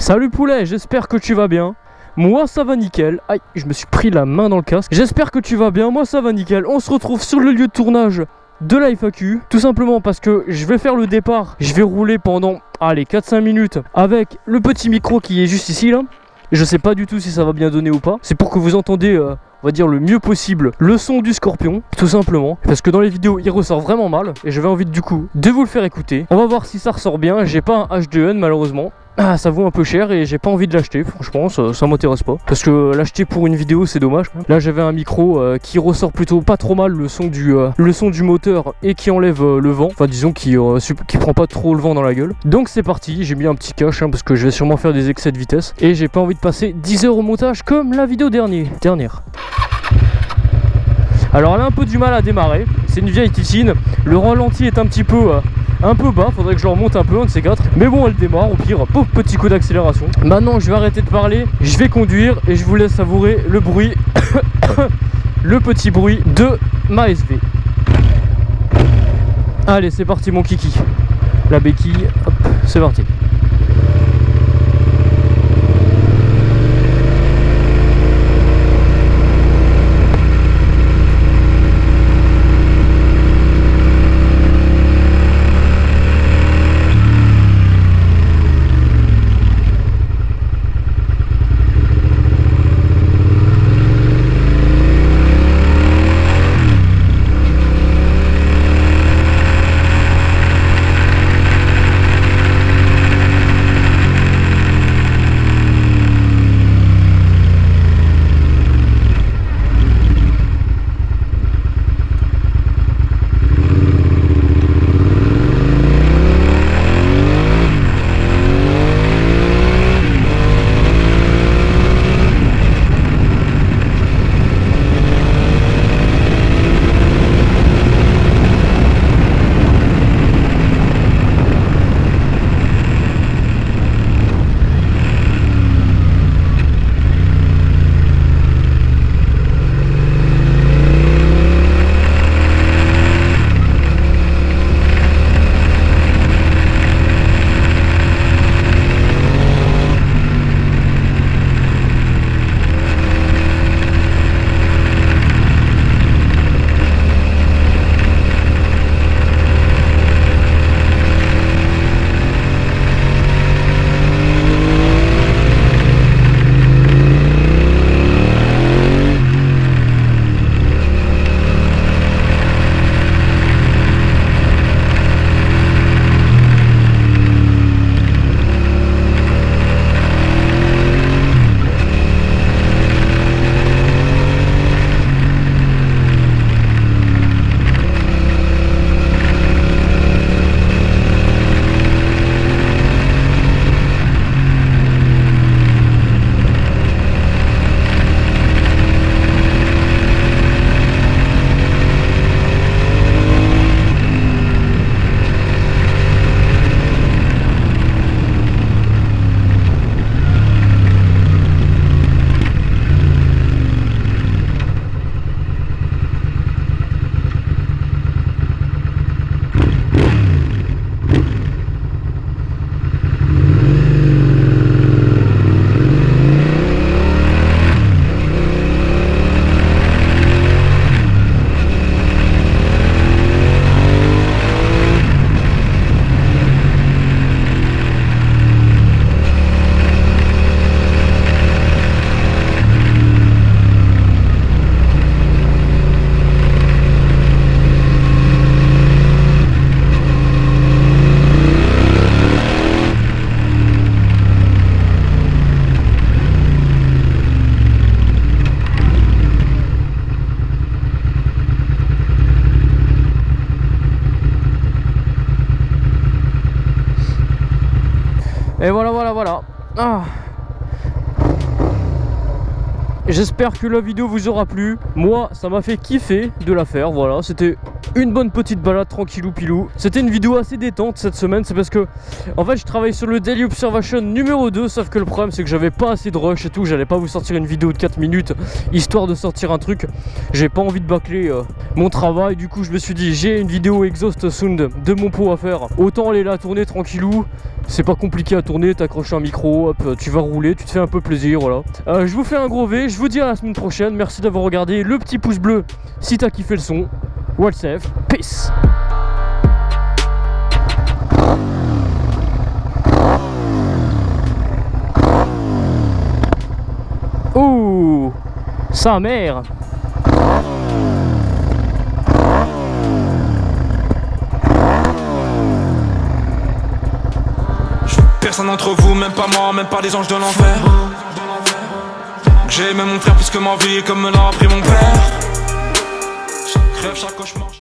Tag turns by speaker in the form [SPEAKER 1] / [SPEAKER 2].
[SPEAKER 1] Salut poulet, j'espère que tu vas bien. Moi ça va nickel. Aïe, je me suis pris la main dans le casque. J'espère que tu vas bien, moi ça va nickel. On se retrouve sur le lieu de tournage de la FAQ. Tout simplement parce que je vais faire le départ. Je vais rouler pendant, allez, 4-5 minutes avec le petit micro qui est juste ici là. Je sais pas du tout si ça va bien donner ou pas. C'est pour que vous entendez, on va dire le mieux possible, le son du scorpion, tout simplement. Parce que dans les vidéos, il ressort vraiment mal. Et j'avais envie du coup de vous le faire écouter. On va voir si ça ressort bien. J'ai pas un H2N malheureusement. Ah, ça vaut un peu cher et j'ai pas envie de l'acheter, franchement ça m'intéresse pas. Parce que l'acheter pour une vidéo c'est dommage. Là j'avais un micro qui ressort plutôt pas trop mal le son du moteur et qui enlève le vent. Enfin disons qui prend pas trop le vent dans la gueule. Donc c'est parti, j'ai mis un petit cache parce que je vais sûrement faire des excès de vitesse. Et j'ai pas envie de passer 10 heures au montage comme la vidéo dernière. Alors elle a un peu du mal à démarrer, c'est une vieille Ticine. Le ralenti est un peu bas, faudrait que je le remonte un peu, un de ces quatre. Mais bon, elle démarre, au pire, pauvre petit coup d'accélération. Maintenant, je vais arrêter de parler, je vais conduire et je vous laisse savourer le bruit, le petit bruit de ma SV. Allez, c'est parti mon kiki. La béquille, hop, c'est parti. Et voilà. Ah. J'espère que la vidéo vous aura plu. Moi, ça m'a fait kiffer de la faire. Voilà, c'était une bonne petite balade tranquillou pilou. C'était une vidéo assez détente cette semaine, c'est parce que en fait je travaille sur le Daily Observation numéro 2, sauf que le problème c'est que j'avais pas assez de rush et tout, j'allais pas vous sortir une vidéo de 4 minutes histoire de sortir un truc. J'ai pas envie de bâcler mon travail, du coup je me suis dit j'ai une vidéo exhaust sound de mon pot à faire, autant aller la tourner tranquillou. C'est pas compliqué à tourner, t'accroches un micro, hop, tu vas rouler, tu te fais un peu plaisir, voilà. Je vous fais un gros V, je vous dis à la semaine prochaine, merci d'avoir regardé, le petit pouce bleu si t'as kiffé le son. What's safe, peace. Oh, sa mère.
[SPEAKER 2] Personne d'entre vous, même pas moi, même pas les anges de l'enfer. J'ai aimé mon frère plus que ma vie, comme me l'a appris mon père. Chaque rêve, chaque cauchemar.